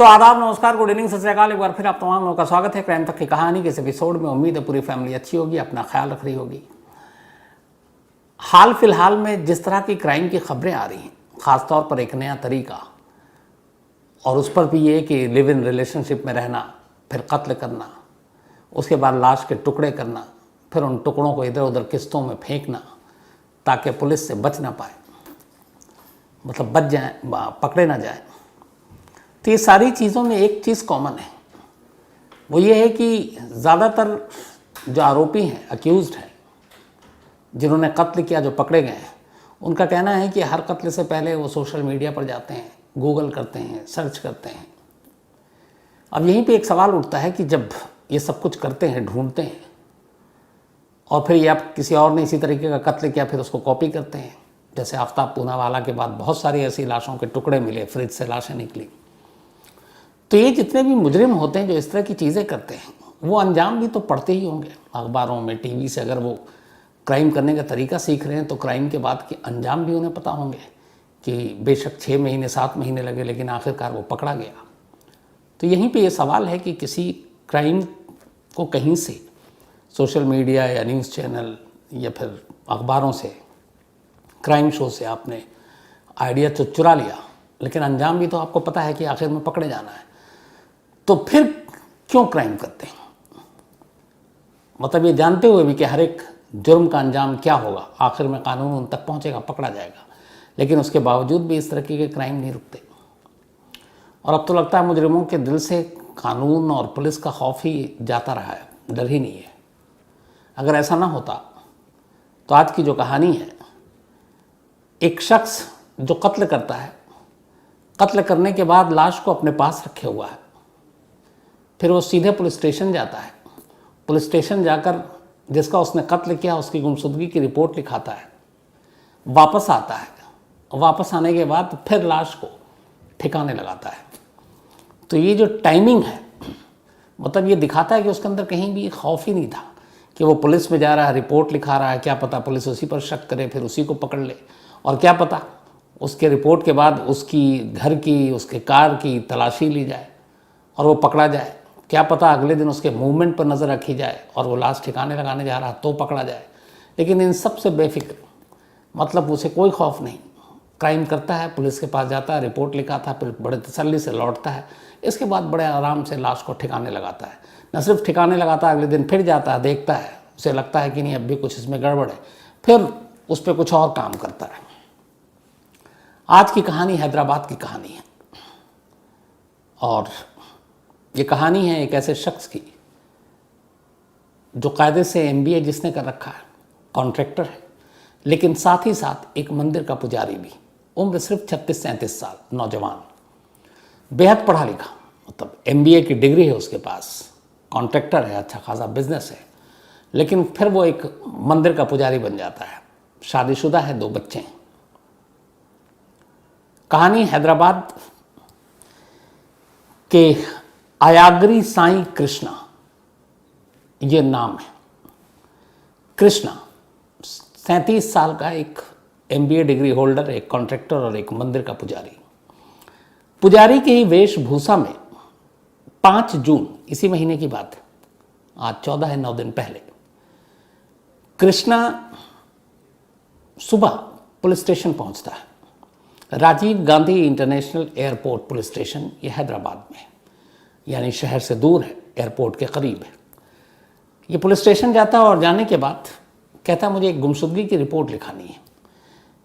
तो आदाब, नमस्कार, गुड इवनिंग, सत श्री अकाल। एक बार फिर आप तमाम लोगों का स्वागत है क्राइम तक की कहानी के इस एपिसोड में। उम्मीद है पूरी फैमिली अच्छी होगी, अपना ख्याल रख रही होगी। हाल फिलहाल में जिस तरह की क्राइम की खबरें आ रही हैं, ख़ासतौर पर एक नया तरीका, और उस पर भी ये कि लिव इन रिलेशनशिप में रहना, फिर कत्ल करना, उसके बाद लाश के टुकड़े करना, फिर उन टुकड़ों को इधर उधर किस्तों में फेंकना ताकि पुलिस से बच ना पाए, मतलब बच जाए, पकड़े ना जाए। तो ये सारी चीज़ों में एक चीज़ कॉमन है, वो ये है कि ज़्यादातर जो आरोपी हैं, अक्यूज़्ड हैं, जिन्होंने कत्ल किया, जो पकड़े गए हैं, उनका कहना है कि हर कत्ल से पहले वो सोशल मीडिया पर जाते हैं, गूगल करते हैं, सर्च करते हैं। अब यहीं पे एक सवाल उठता है कि जब ये सब कुछ करते हैं, ढूंढते हैं, और फिर या किसी और ने इसी तरीके का कत्ल किया, फिर उसको कॉपी करते हैं। जैसे आफ्ताब पूनावाला के बाद बहुत सारी ऐसी लाशों के टुकड़े मिले, फ्रिज से लाशें निकली। तो ये जितने भी मुजरिम होते हैं जो इस तरह की चीज़ें करते हैं, वो अंजाम भी तो पढ़ते ही होंगे अखबारों में, टीवी से। अगर वो क्राइम करने का तरीका सीख रहे हैं तो क्राइम के बाद के अंजाम भी उन्हें पता होंगे कि बेशक 6 महीने 7 महीने लगे, लेकिन आखिरकार वो पकड़ा गया। तो यहीं पे ये सवाल है कि किसी क्राइम को कहीं से सोशल मीडिया या न्यूज़ चैनल या फिर अखबारों से, क्राइम शो से आपने आइडिया तो चुरा लिया, लेकिन अंजाम भी तो आपको पता है कि आखिर में पकड़े जाना है। तो फिर क्यों क्राइम करते हैं? मतलब ये जानते हुए भी कि हर एक जुर्म का अंजाम क्या होगा, आखिर में कानून उन तक पहुंचेगा, पकड़ा जाएगा, लेकिन उसके बावजूद भी इस तरह के क्राइम नहीं रुकते। और अब तो लगता है मुजरिमों के दिल से कानून और पुलिस का खौफ ही जाता रहा है, डर ही नहीं है। अगर ऐसा ना होता तो आज की जो कहानी है, एक शख्स जो कत्ल करता है, कत्ल करने के बाद लाश को अपने पास रखे हुआ है, फिर वो सीधे पुलिस स्टेशन जाता है। पुलिस स्टेशन जाकर जिसका उसने कत्ल किया उसकी गुमशुदगी की रिपोर्ट लिखाता है, वापस आता है। वापस आने के बाद फिर लाश को ठिकाने लगाता है। तो ये जो टाइमिंग है, मतलब ये दिखाता है कि उसके अंदर कहीं भी खौफ ही नहीं था कि वो पुलिस में जा रहा है, रिपोर्ट लिखा रहा है, क्या पता पुलिस उसी पर शक करे, फिर उसी को पकड़ ले, और क्या पता उसके रिपोर्ट के बाद उसकी घर की, उसके कार की तलाशी ली जाए और वो पकड़ा जाए। क्या पता अगले दिन उसके मूवमेंट पर नज़र रखी जाए और वो लाश ठिकाने लगाने जा रहा तो पकड़ा जाए। लेकिन इन सब से बेफिक्र, मतलब उसे कोई खौफ नहीं, क्राइम करता है, पुलिस के पास जाता है, रिपोर्ट लिखाता है, फिर बड़े तसल्ली से लौटता है। इसके बाद बड़े आराम से लाश को ठिकाने लगाता है। न सिर्फ ठिकाने लगाता है, अगले दिन फिर जाता है, देखता है, उसे लगता है कि नहीं अब भी कुछ इसमें गड़बड़ है, फिर उस पर कुछ और काम करता है। आज की कहानी हैदराबाद की कहानी है, और ये कहानी है एक ऐसे शख्स की जो कायदे से MBA जिसने कर रखा है, कॉन्ट्रैक्टर है, लेकिन साथ ही साथ एक मंदिर का पुजारी भी। उम्र सिर्फ 36-37 साल, नौजवान, बेहद पढ़ा लिखा, मतलब MBA की डिग्री है उसके पास, कॉन्ट्रैक्टर है, अच्छा खासा बिजनेस है, लेकिन फिर वो एक मंदिर का पुजारी बन जाता है। शादीशुदा है, 2 बच्चे हैं। कहानी हैदराबाद के आयाग्री साईं कृष्णा, ये नाम है। कृष्णा 37 साल का एक MBA डिग्री होल्डर, एक कॉन्ट्रैक्टर और एक मंदिर का पुजारी। पुजारी की ही वेशभूषा में 5 जून, इसी महीने की बात है, आज 14 है, 9 दिन पहले, कृष्णा सुबह पुलिस स्टेशन पहुंचता है। Rajiv Gandhi international airport police station, ये हैदराबाद में, यानी शहर से दूर है, एयरपोर्ट के करीब है। ये पुलिस स्टेशन जाता है और जाने के बाद कहता मुझे एक गुमशुदगी की रिपोर्ट लिखानी है।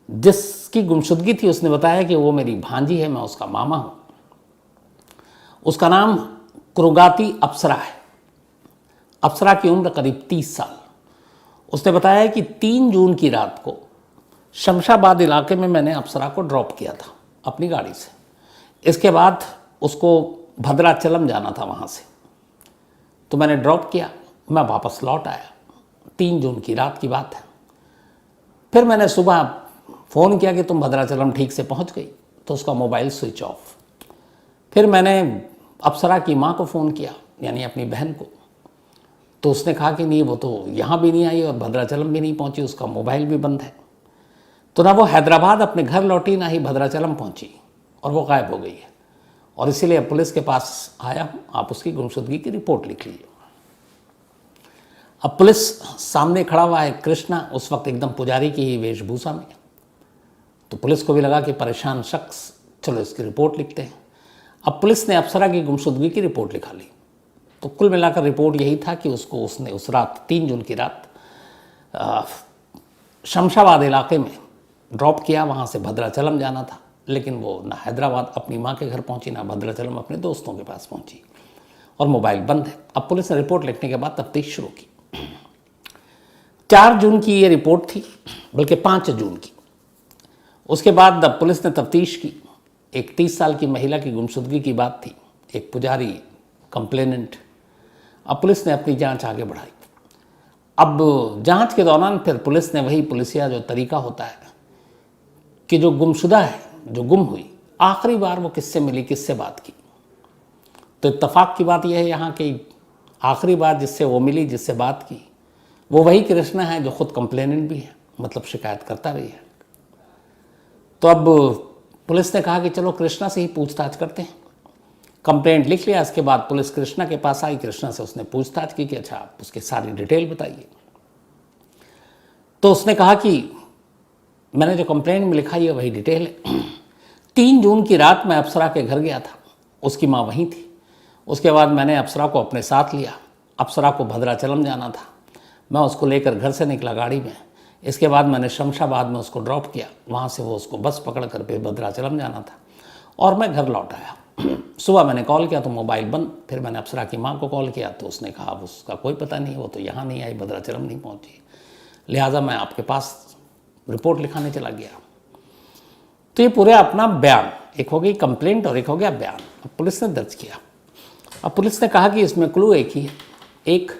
जिसकी गुमशुदगी थी उसने बताया कि वो मेरी भांजी है, मैं उसका मामा हूँ। उसका नाम कुरुगाती अप्सरा है। अप्सरा की उम्र करीब 30 साल। उसने बताया कि 3 जून की रात को शमशाबाद इलाके में मैंने अप्सरा को ड्रॉप किया था अपनी गाड़ी से। इसके बाद उसको भद्राचलम जाना था, वहाँ से तो मैंने ड्रॉप किया, मैं वापस लौट आया। 3 जून की रात की बात है। फिर मैंने सुबह फ़ोन किया कि तुम भद्राचलम ठीक से पहुँच गई, तो उसका मोबाइल स्विच ऑफ। फिर मैंने अप्सरा की माँ को फ़ोन किया, यानी अपनी बहन को, तो उसने कहा कि नहीं, वो तो यहाँ भी नहीं आई और भद्राचलम भी नहीं पहुँची, उसका मोबाइल भी बंद है। तो ना वो हैदराबाद अपने घर लौटी, ना ही भद्राचलम पहुँची, और वो गायब हो गई है। और इसीलिए पुलिस के पास आया हूँ, आप उसकी गुमशुदगी की रिपोर्ट लिख लीजिए। अब पुलिस सामने खड़ा हुआ है कृष्णा, उस वक्त एकदम पुजारी की ही वेशभूषा में। तो पुलिस को भी लगा कि परेशान शख्स, चलो इसकी रिपोर्ट लिखते हैं। अब पुलिस ने अप्सरा की गुमशुदगी की रिपोर्ट लिखा ली। तो कुल मिलाकर रिपोर्ट यही था कि उसने उस रात 3 जून की रात शमशाबाद इलाके में ड्रॉप किया, वहाँ से भद्राचलम जाना था। लेकिन वो ना हैदराबाद अपनी माँ के घर पहुँची, ना भद्राचलम अपने दोस्तों के पास पहुँची, और मोबाइल बंद है। अब पुलिस ने रिपोर्ट लिखने के बाद तफ्तीश शुरू की। 4 जून की ये रिपोर्ट थी, बल्कि 5 जून की। उसके बाद अब पुलिस ने तफ्तीश की। एक 30 साल की महिला की गुमशुदगी की बात थी, एक पुजारी कंप्लेनेंट। अब पुलिस ने अपनी जांच आगे बढ़ाई। अब जांच के दौरान फिर पुलिस ने वही पुलिसिया जो तरीका होता है कि जो गुमशुदा है, जो गुम हुई, आखिरी बार वो किससे मिली, किससे बात की। तो इत्तफाक की बात यह है यहाँ कि आखिरी बार जिससे वो मिली, जिससे बात की, वो वही कृष्णा है जो खुद कंप्लेनेंट भी है, मतलब शिकायत करता भी है। तो अब पुलिस ने कहा कि चलो कृष्णा से ही पूछताछ करते हैं। कंप्लेंट लिख लिया। इसके बाद पुलिस कृष्णा के पास आई। कृष्णा से उसने पूछताछ की कि अच्छा आप उसकी सारी डिटेल बताइए। तो उसने कहा कि मैंने जो कंप्लेंट में लिखा है वही डिटेल है। 3 जून की रात मैं अप्सरा के घर गया था, उसकी माँ वहीं थी। उसके बाद मैंने अप्सरा को अपने साथ लिया। अप्सरा को भद्राचलम जाना था, मैं उसको लेकर घर से निकला गाड़ी में। इसके बाद मैंने शमशाबाद में उसको ड्रॉप किया, वहाँ से वो उसको बस पकड़ कर फिर भद्राचलम जाना था, और मैं घर लौट आया। सुबह मैंने कॉल किया तो मोबाइल बंद। फिर मैंने अप्सरा की माँ को कॉल किया तो उसने कहा अब उसका कोई पता नहीं, वो तो यहाँ नहीं आई, भद्राचलम नहीं पहुँची, लिहाजा मैं आपके पास रिपोर्ट लिखाने चला गया। तो ये पूरे अपना बयान, एक हो गई कंप्लेंट और एक हो गया बयान, अब पुलिस ने दर्ज किया। अब पुलिस ने कहा कि इसमें क्लू एक ही है। एक,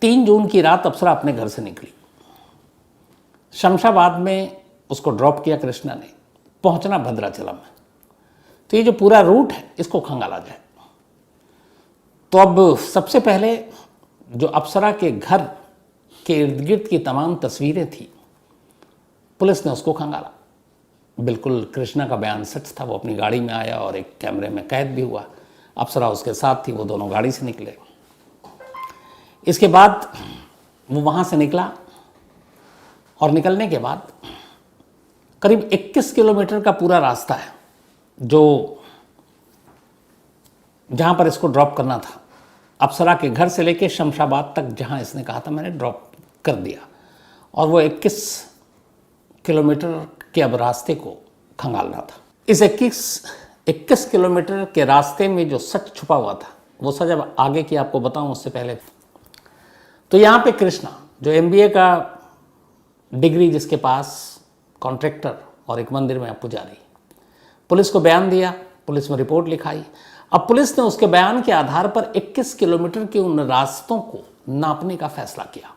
3 जून की रात अप्सरा अपने घर से निकली, शमशाबाद में उसको ड्रॉप किया कृष्णा ने, पहुंचना भद्राचलम में। तो ये जो पूरा रूट है इसको खंगाला जाए। तो अब सबसे पहले जो अप्सरा के घर के इर्द गिर्द की तमाम तस्वीरें थी, पुलिस ने उसको खंगाला। बिल्कुल कृष्णा का बयान सच था, वो अपनी गाड़ी में आया और एक कैमरे में कैद भी हुआ। अप्सरा उसके साथ थी, वो दोनों गाड़ी से निकले। इसके बाद वो वहाँ से निकला और निकलने के बाद करीब 21 किलोमीटर का पूरा रास्ता है जो जहाँ पर इसको ड्रॉप करना था, अप्सरा के घर से लेके शमशाबाद तक, जहाँ इसने कहा था मैंने ड्रॉप कर दिया। और वो 21 किलोमीटर के अब रास्ते को खंगालना था। इस 21 किलोमीटर के रास्ते में जो सच छुपा हुआ था, वो सच अब आगे की आपको बताऊं उससे पहले। तो यहाँ पे कृष्णा जो MBA का डिग्री जिसके पास, कॉन्ट्रैक्टर और एक मंदिर में पुजारी, पुलिस को बयान दिया, पुलिस में रिपोर्ट लिखाई। अब पुलिस ने उसके बयान के आधार पर 21 किलोमीटर के उन रास्तों को नापने का फैसला किया,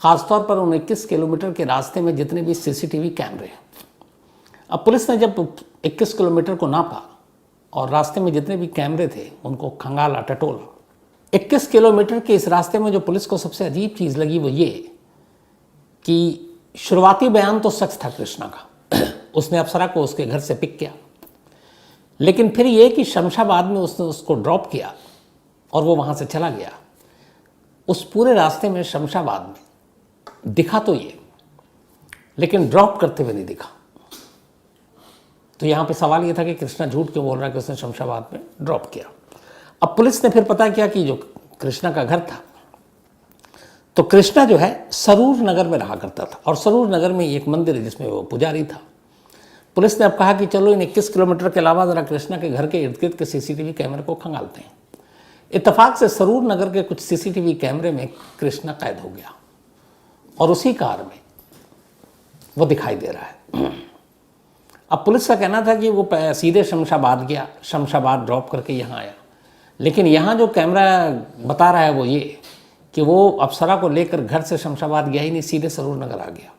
ख़ासतौर पर उन 21 किलोमीटर के रास्ते में जितने भी CCTV कैमरे हैं। अब पुलिस ने जब 21 किलोमीटर को नापा और रास्ते में जितने भी कैमरे थे उनको खंगाला, टटोला। 21 किलोमीटर के इस रास्ते में जो पुलिस को सबसे अजीब चीज़ लगी वो ये कि शुरुआती बयान तो सच था कृष्णा का, उसने अप्सरा को उसके घर से पिक किया। लेकिन फिर ये कि शमशाबाद में उसने उसको ड्रॉप किया और वो वहाँ से चला गया। उस पूरे रास्ते में शमशाबाद में दिखा तो ये, लेकिन ड्रॉप करते हुए नहीं दिखा। तो यहाँ पे सवाल ये था कि कृष्णा झूठ क्यों बोल रहा है कि उसने शमशाबाद में ड्रॉप किया। अब पुलिस ने फिर पता किया कि जो कृष्णा का घर था, तो कृष्णा जो है सरूर नगर में रहा करता था, और सरूर नगर में एक मंदिर है जिसमें वो पुजारी था। पुलिस ने अब कहा कि चलो इन 21 किलोमीटर के अलावा ज़रा कृष्णा के घर के इर्द गिर्द के CCTV कैमरे को खंगालते हैं। इत्तेफाक से सरूर नगर के कुछ CCTV कैमरे में कृष्णा कैद हो गया और उसी कार में वो दिखाई दे रहा है। अब पुलिस का कहना था कि वो सीधे शमशाबाद गया, शमशाबाद ड्रॉप करके यहाँ आया। लेकिन यहाँ जो कैमरा बता रहा है वो ये कि वो अप्सरा को लेकर घर से शमशाबाद गया ही नहीं, सीधे सरूर नगर आ गया।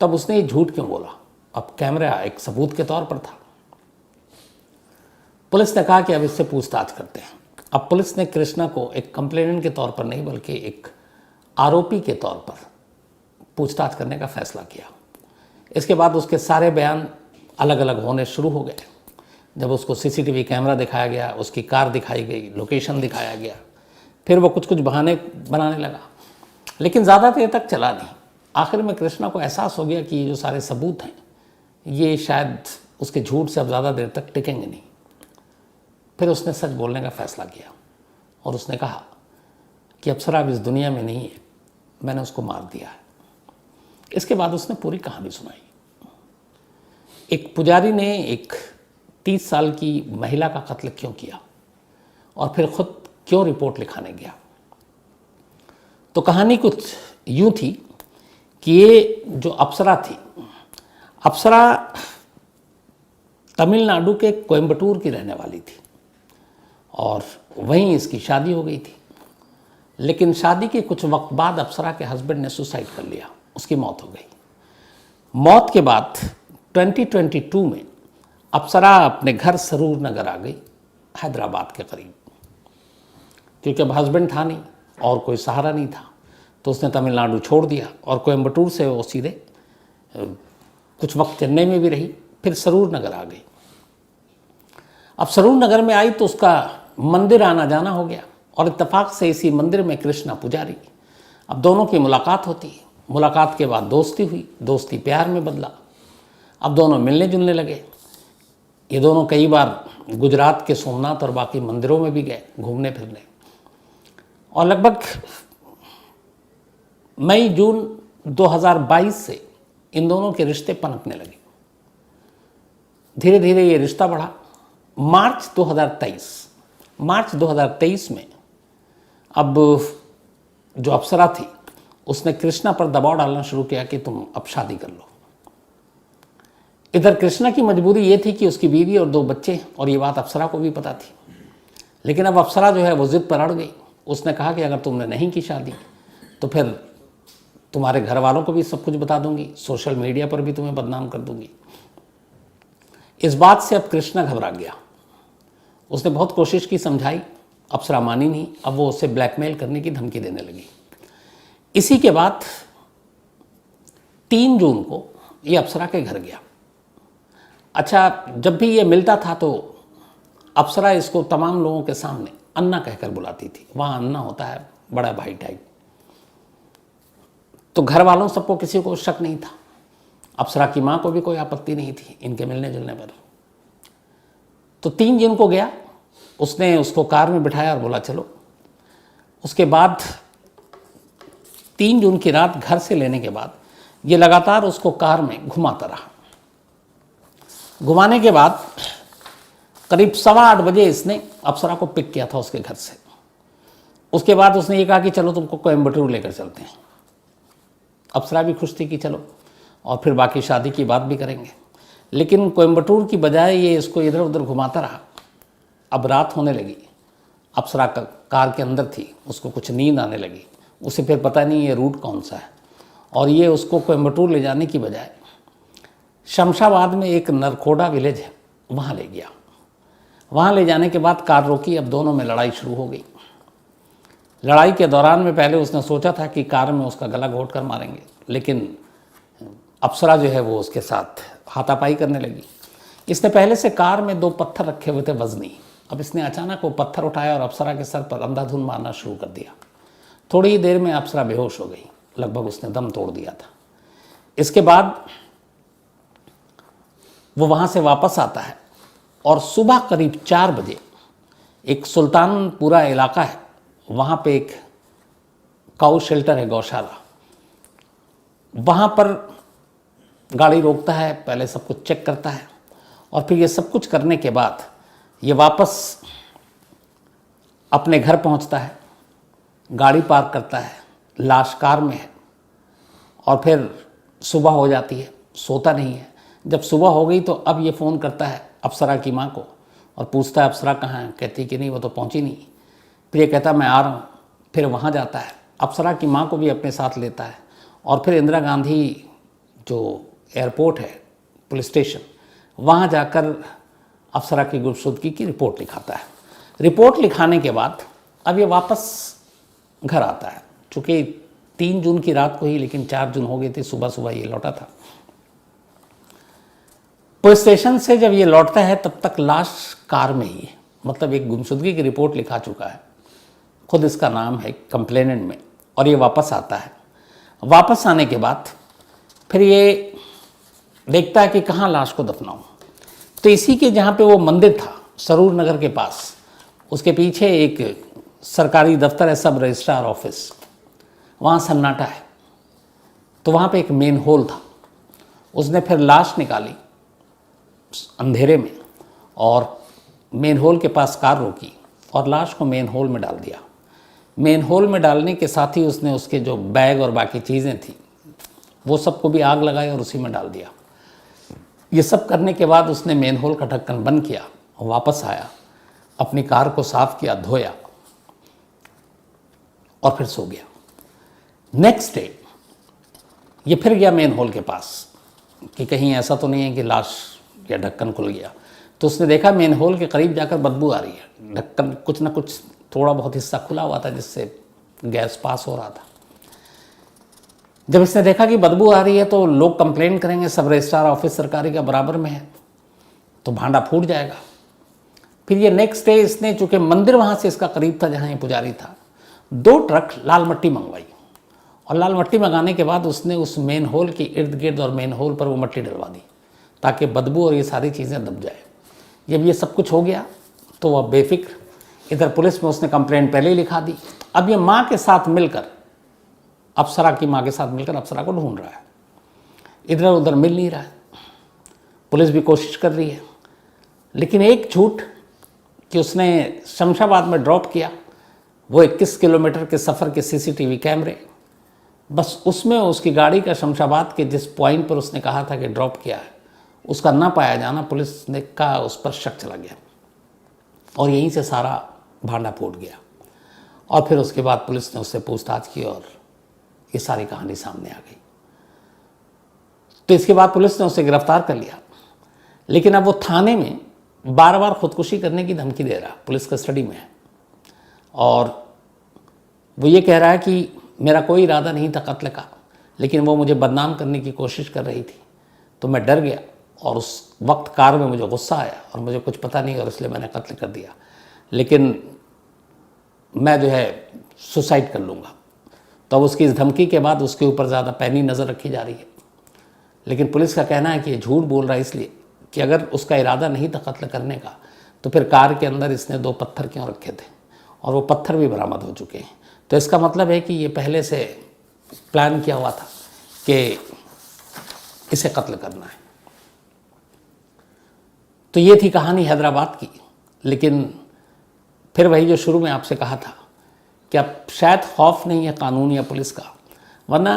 तब उसने ये झूठ क्यों बोला? अब कैमरा एक सबूत के तौर पर था। पुलिस ने कहा कि अब इससे पूछताछ करते हैं। अब पुलिस ने कृष्णा को एक कंप्लेनेंट के तौर पर नहीं बल्कि एक आरोपी के तौर पर पूछताछ करने का फैसला किया। इसके बाद उसके सारे बयान अलग अलग होने शुरू हो गए। जब उसको सीसीटीवी कैमरा दिखाया गया, उसकी कार दिखाई गई, लोकेशन दिखाया गया, फिर वो कुछ कुछ बहाने बनाने लगा, लेकिन ज़्यादा देर तक चला नहीं। आखिर में कृष्णा को एहसास हो गया कि ये जो सारे सबूत हैं ये शायद उसके झूठ से अब ज़्यादा देर तक टिकेंगे नहीं। फिर उसने सच बोलने का फ़ैसला किया और उसने कहा कि अप्सरा अब इस दुनिया में नहीं है, मैंने उसको मार दिया है। इसके बाद उसने पूरी कहानी सुनाई। एक पुजारी ने एक 30 साल की महिला का कत्ल क्यों किया और फिर खुद क्यों रिपोर्ट लिखाने गया। तो कहानी कुछ यूँ थी कि ये जो अप्सरा थी, अप्सरा तमिलनाडु के कोयम्बटूर की रहने वाली थी और वहीं इसकी शादी हो गई थी। लेकिन शादी के कुछ वक्त बाद अप्सरा के हस्बैंड ने सुसाइड कर लिया, उसकी मौत हो गई। मौत के बाद 2022 में अप्सरा अपने घर सरूर नगर आ गई, हैदराबाद के करीब, क्योंकि अब हस्बैंड था नहीं और कोई सहारा नहीं था, तो उसने तमिलनाडु छोड़ दिया और कोयम्बटूर से वो सीधे कुछ वक्त चेन्नई में भी रही, फिर सरूर नगर आ गई। अब सरूर नगर में आई तो उसका मंदिर आना जाना हो गया और इत्तेफाक से इसी मंदिर में कृष्णा पुजारी। अब दोनों की मुलाकात होती है, मुलाकात के बाद दोस्ती हुई, दोस्ती प्यार में बदला। अब दोनों मिलने जुलने लगे। ये दोनों कई बार गुजरात के सोमनाथ और बाकी मंदिरों में भी गए घूमने फिरने, और लगभग मई जून 2022 से इन दोनों के रिश्ते पनपने लगे। धीरे धीरे ये रिश्ता बढ़ा। मार्च 2023 में अब जो अप्सरा थी उसने कृष्णा पर दबाव डालना शुरू किया कि तुम अब शादी कर लो। इधर कृष्णा की मजबूरी ये थी कि उसकी बीवी और 2 बच्चे, और ये बात अप्सरा को भी पता थी। लेकिन अब अप्सरा जो है वो जिद पर अड़ गई। उसने कहा कि अगर तुमने नहीं की शादी तो फिर तुम्हारे घर वालों को भी सब कुछ बता दूंगी, सोशल मीडिया पर भी तुम्हें बदनाम कर दूंगी। इस बात से अब कृष्णा घबरा गया। उसने बहुत कोशिश की, समझाई, अप्सरा मानी नहीं। अब वो उसे ब्लैकमेल करने की धमकी देने लगी। इसी के बाद 3 जून को ये अप्सरा के घर गया। अच्छा, जब भी ये मिलता था तो अप्सरा इसको तमाम लोगों के सामने अन्ना कहकर बुलाती थी। वहाँ अन्ना होता है बड़ा भाई टाइप। तो घर वालों सबको किसी को शक नहीं था। अप्सरा की माँ को भी कोई आपत्ति नहीं थी इनके मिलने जुलने पर। तो 3 जून को गया, उसने उसको कार में बिठाया और बोला चलो। उसके बाद 3 जून की रात घर से लेने के बाद ये लगातार उसको कार में घुमाता रहा। घुमाने के बाद करीब 8:15 बजे इसने अप्सरा को पिक किया था उसके घर से। उसके बाद उसने ये कहा कि चलो तुमको कोयम्बटूर लेकर चलते हैं। अप्सरा भी खुश थी कि चलो, और फिर बाकी शादी की बात भी करेंगे। लेकिन कोयम्बटूर की बजाय ये इसको इधर उधर घुमाता रहा। अब रात होने लगी, अप्सरा कार के अंदर थी, उसको कुछ नींद आने लगी। उसे फिर पता नहीं ये रूट कौन सा है, और ये उसको कोयम्बटूर ले जाने की बजाय शमशाबाद में एक नरकोड़ा विलेज है वहाँ ले गया। वहाँ ले जाने के बाद कार रोकी। अब दोनों में लड़ाई शुरू हो गई। लड़ाई के दौरान में पहले उसने सोचा था कि कार में उसका गला घोट कर मारेंगे, लेकिन अप्सरा जो है वो उसके साथ हाथापाई करने लगी। इसने पहले से कार में 2 पत्थर रखे हुए थे वजनी। अब इसने अचानक वो पत्थर उठाया और अप्सरा के सर पर अंधाधुन मारना शुरू कर दिया। थोड़ी ही देर में अप्सरा बेहोश हो गई, लगभग उसने दम तोड़ दिया था। इसके बाद वो वहाँ से वापस आता है और सुबह करीब 4 बजे एक सुल्तानपुरा इलाका है, वहाँ पे एक काऊ शेल्टर है, गौशाला, वहाँ पर गाड़ी रोकता है। पहले सब कुछ चेक करता है और फिर ये सब कुछ करने के बाद ये वापस अपने घर पहुँचता है, गाड़ी पार्क करता है, लाश कार में है, और फिर सुबह हो जाती है। सोता नहीं है। जब सुबह हो गई तो अब ये फ़ोन करता है अप्सरा की माँ को और पूछता है अप्सरा कहाँ है। कहती कि नहीं, वो तो पहुँची नहीं। फिर ये कहता मैं आ रहा हूँ। फिर वहाँ जाता है, अप्सरा की माँ को भी अपने साथ लेता है और फिर इंदिरा गांधी जो एयरपोर्ट है, पुलिस स्टेशन, वहाँ जाकर अप्सरा की गुमशुदगी की रिपोर्ट लिखाता है। रिपोर्ट लिखाने के बाद अब ये वापस घर आता है। चूँकि 3 जून की रात को ही, लेकिन 4 जून हो गई थी, सुबह सुबह ये लौटा था। पुलिस स्टेशन से जब ये लौटता है तब तक लाश कार में ही है, मतलब एक गुमशुदगी की रिपोर्ट लिखा चुका है, खुद इसका नाम है कंप्लेनेंट में, और ये वापस आता है। वापस आने के बाद फिर ये देखता है कि कहाँ लाश को दफनाऊं। तो इसी के जहाँ पे वो मंदिर था सरूर नगर के पास, उसके पीछे एक सरकारी दफ्तर है, सब रजिस्ट्रार ऑफिस, वहाँ सन्नाटा है। तो वहाँ पे एक मेन होल था। उसने फिर लाश निकाली अंधेरे में और मेन होल के पास कार रोकी और लाश को मेन होल में डाल दिया। मेन होल में डालने के साथ ही उसने उसके जो बैग और बाकी चीज़ें थी वो सबको भी आग लगाई और उसी में डाल दिया। ये सब करने के बाद उसने मेन होल का ढक्कन बंद किया और वापस आया, अपनी कार को साफ किया, धोया और फिर सो गया। नेक्स्ट डे ये फिर गया मेन होल के पास कि कहीं ऐसा तो नहीं है कि लाश या ढक्कन खुल गया। तो उसने देखा मेन होल के करीब जाकर बदबू आ रही है, ढक्कन कुछ ना कुछ थोड़ा बहुत हिस्सा खुला हुआ था जिससे गैस पास हो रहा था। जब इसने देखा कि बदबू आ रही है तो लोग कंप्लेंट करेंगे, सब रजिस्ट्रार ऑफिस सरकारी का बराबर में है, तो भांडा फूट जाएगा। फिर ये नेक्स्ट डे इसने, चूँकि मंदिर वहाँ से इसका करीब था जहाँ ये पुजारी था, 2 ट्रक लाल मट्टी मंगवाई और लाल मट्टी मंगाने के बाद उसने उस मेन होल के इर्द गिर्द और मेन होल पर वो मट्टी डलवा दी ताकि बदबू और ये सारी चीज़ें दब जाए। जब ये सब कुछ हो गया तो वह बेफिक्र, इधर पुलिस में उसने कंप्लेंट पहले ही लिखा दी। अब ये माँ के साथ मिलकर, अप्सरा की माँ के साथ मिलकर अप्सरा को ढूंढ रहा है, इधर उधर मिल नहीं रहा है। पुलिस भी कोशिश कर रही है, लेकिन एक झूठ कि उसने शमशाबाद में ड्रॉप किया, वो 21 किलोमीटर के सफ़र के सीसीटीवी कैमरे, बस उसमें उसकी गाड़ी का शमशाबाद के जिस पॉइंट पर उसने कहा था कि ड्रॉप किया है उसका ना पाया जाना, पुलिस ने का उस पर शक चला गया और यहीं से सारा भांडा फूट गया। और फिर उसके बाद पुलिस ने उससे पूछताछ की और ये सारी कहानी सामने आ गई। तो इसके बाद पुलिस ने उसे गिरफ्तार कर लिया, लेकिन अब वो थाने में बार बार खुदकुशी करने की धमकी दे रहा, पुलिस कस्टडी में है, और वो ये कह रहा है कि मेरा कोई इरादा नहीं था कत्ल का, लेकिन वो मुझे बदनाम करने की कोशिश कर रही थी तो मैं डर गया और उस वक्त कार में मुझे गुस्सा आया और मुझे कुछ पता नहीं और इसलिए मैंने कत्ल कर दिया, लेकिन मैं जो है सुसाइड कर लूँगा। तो अब उसकी इस धमकी के बाद उसके ऊपर ज़्यादा पैनी नज़र रखी जा रही है। लेकिन पुलिस का कहना है कि ये झूठ बोल रहा है इसलिए कि अगर उसका इरादा नहीं था कत्ल करने का तो फिर कार के अंदर इसने 2 पत्थर क्यों रखे थे, और वो पत्थर भी बरामद हो चुके हैं। तो इसका मतलब है कि ये पहले से प्लान किया हुआ था कि इसे कत्ल करना है। तो ये थी कहानी हैदराबाद की। लेकिन फिर वही जो शुरू में आपसे कहा था कि अब शायद खौफ नहीं है कानून या पुलिस का, वरना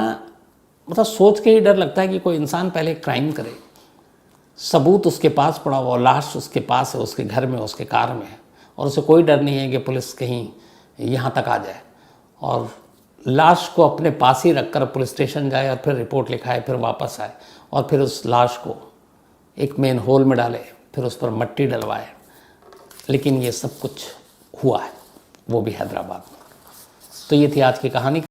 मतलब सोच के ही डर लगता है कि कोई इंसान पहले क्राइम करे, सबूत उसके पास पड़ा हुआ, लाश उसके पास है, उसके घर में, उसके कार में है, और उसे कोई डर नहीं है कि पुलिस कहीं यहाँ तक आ जाए, और लाश को अपने पास ही रखकर पुलिस स्टेशन जाए और फिर रिपोर्ट लिखाए, फिर वापस आए और फिर उस लाश को एक मेन होल में डाले, फिर उस पर मट्टी डलवाए। लेकिन ये सब कुछ हुआ है, वो भी हैदराबाद में। तो ये थी आज की कहानी।